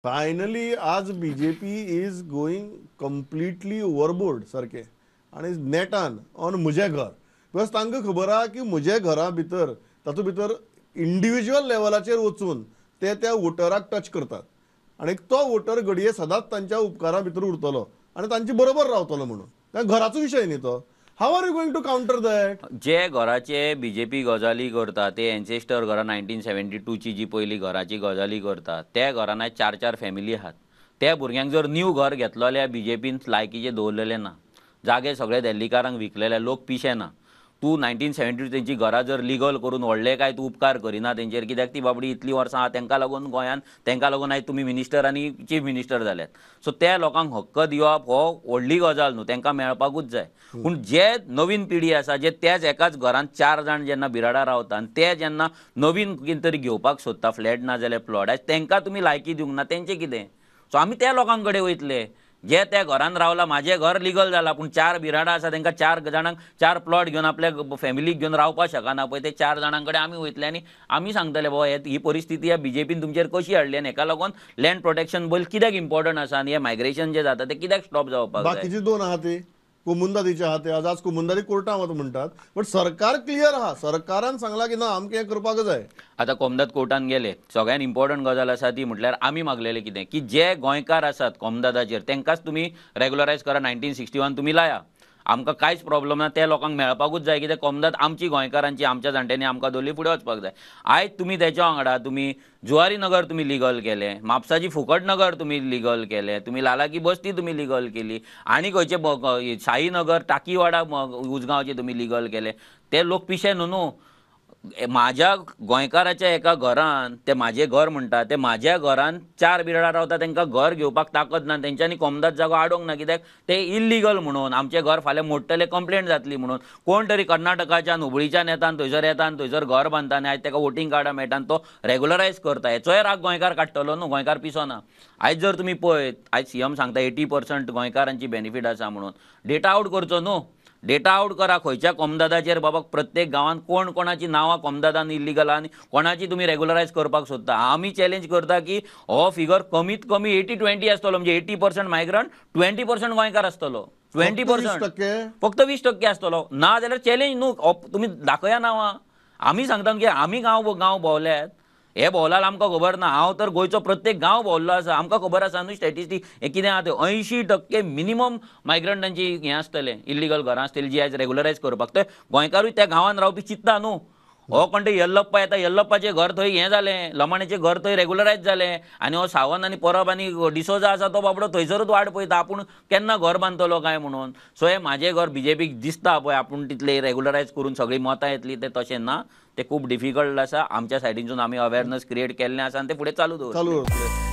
Finally आज BJP is going completely overboard सारखे आणि नेटान ऑन म्हजें घर बिकॉज तांकां खबर आहा की म्हज्या घरा भितर तातूंत भितर इंडिविज्युअल लेवलाचेर वचून ते त्या वोटराक टच करतात आणि तो वोटर घडये सदांच तांच्या उपकारा भितर उरतलो आणि तांचे बरोबर रावतलो म्हणून त्या घराचो विशय न्ही तो. How are you going to counter that? जे घराचे बीजेपी गजाली करता ते एन्सेस्टर घरां 1972ची जी पयली घराची गजाली करता त्या घरान चार चार फॅमिली आहात. त्या भुरग्यांक जर न्यू घर घेतलो जाल्यार बीजेपीन लायकीचे दवरलेले ना. जागे सगळे दिल्लीकारांक विकलेले, लोक पिशे ना. तूं 1972 तेंची घरां जर लिगल करून व्हडले काय तूं उपकार करिना तेंचेर, कित्याक ती बाबडी इतली वर्सां आहा तांकां लागून गोंयान तांकां लागून आयज तुमी मिनिस्टर आनी चीफ मिनिस्टर जाल्यात. सो त्या लोकांक हक्क दिवप हो व्हडली गजाल न्हू, तांकां मेळपाकूच जाय. पूण जे नवीन पिढी आसा जे त्याच एकाच घरांत 4 जाण जेन्ना बिराडा रावता आनी ते जेन्ना नवीन कितें तरी घेवपाक सोदता, फ्लॅट ना जाल्यार प्लॉट, आयज तांकां तुमी लायकी दिवंक ना, तेंचें कितें? सो आमी त्या लोकांक कडेन वयतले जे त्या घरान रावला. माझे घर लिगल जाला पूण 4 बिराडा आसा तांकां 4 जाणांक 4 प्लॉट घेवन आपल्या फॅमिलीक घेवन रावपाक शकना पळय, ते 4 जाणां कडेन आमी वयतले आनी आमी सांगतले बाबा ही परिस्थिती ह्या बीजेपीन तुमचेर कशी हाडली आनी हेका लागून लँड प्रोटेक्शन बिल कित्याक इम्पॉर्टंट आसा आनी हे मायग्रेशन जे जाता ते कित्याक स्टॉप जावपाक जाय. बाकीचे 2 आहा ते कुमुंदादीचे आहा ते आज कुमुंदादी कोर्टान वता म्हणटात, बट सरकार क्लियर आहा. सरकारान सांगला की ना आमकां हें करपाक जाय. आतां कोमदाद कोर्टान गेले, सगळ्यान इम्पॉर्टंट गजाल आसा ती म्हटल्यार आमी मागलेले कितें की जे गोंयकार आसात कोमदादाचेर तांकांच तुमी रेग्युलरायज करा, 1961 तुमी लाया, आमकां कांयच प्रॉब्लम ना. त्या लोकांक मेळपाकूच जाय कित्याक कोमदाद आमची गोंयकारांची, आमच्या जाणट्यांनी आमकां दवरली, फुडें वचपाक जाय. आयज तुमी तेच्या वांगडा तुमी जुवारी नगर तुमी लिगल केले, म्हापसाची फुकट नगर तुमी लिगल केले, तुमी लालाकी बस्ती तुमी लिगल केली, आनी खंयचे शाहीनगर टाकीवाडा उजगांवचे तुमी लिगल केले. ते लोक पिशे न्हू. माझ्या गोंयकाराच्या एका घरान ते माझे घर म्हणटा, ते माझ्या घरान 4 बिराडा रावता, तांकां घर घेवपाक ताकद ना, तेंच्यांनी कोमदाद जागो आडोवंक ना, कित्याक ते इल्लिगल म्हणून. आमचें घर फाल्यां मोडटले, कंप्लेंट जातली म्हणून. कोण तरी कर्नाटकाच्यान हुबळीच्यान येता आनी थंयसर येता आनी थंयसर घर बांदता आनी आयज ताका वोटींग कार्डां मेळटा आनी तो रेग्युलरायज करता. हेचोय राग गोंयकार काडटलो न्हू, गोंयकार पिसो ना. आयज जर तुमी पळयत, आयज सीएम सांगता 80% गोंयकारांची बेनिफीट आसा म्हणून. डेटा आवट करचो न्हू, डेटा आवट करा खंयच्या कोमदादाचेर बाबा प्रत्येक गांवांत कोण कोणाची नांवां कोमदादान इल्लिगल आनी कोणाची तुमी रेग्युलरायज करपाक सोदता. आमी चॅलेंज करता की हो फिगर कमीत कमी 80-20 आसतलो, म्हणजे 80% मायग्रंट, 20% गोंयकार आसतलो. 20% फक्त 20% आसतलो. ना जाल्यार चॅलेंज न्हू, तुमी दाखया नांवां. आमी सांगता की आमी गांव भोंवल्यात, हे भोंवलां आमकां खबर ना. हांव तर गोंयचो प्रत्येक गांव भोंवल्लो आसा, आमकां खबर आसा न्हू स्टॅटिस्टीक हे कितें आहा ते. 80% मिनिमम मायग्रंटांची हें आसतलें, इल्लिगल घरां आसतलीं जी आयज रेग्युलरायज करपाक. ते गोंयकारूय त्या गांवांत रावपी चिंतता न्हू. हो कोण ते येल्लप्पा येता, येल्लप्पाचें घर थंय हें जालें, लमाणेचें घर थंय रेग्युलरायज जालें, आनी हो सावंत आनी परब आनी डिसोजा आसा तो बाबडो थंयसरूच वाट पळयता आपूण केन्ना घर बांदतलो काय म्हणून. सो हे म्हाजें घर बीजेपीक दिसता पळय आपूण तितलें रेग्युलरायज करून सगळीं मतां येतली, ते तशें ना. ते खूब डिफिकल्ट आसा. आमच्या सायडीनसून आमी अवेरनस क्रिएट केल्लें आसा आनी ते फुडें चालू दवरतले.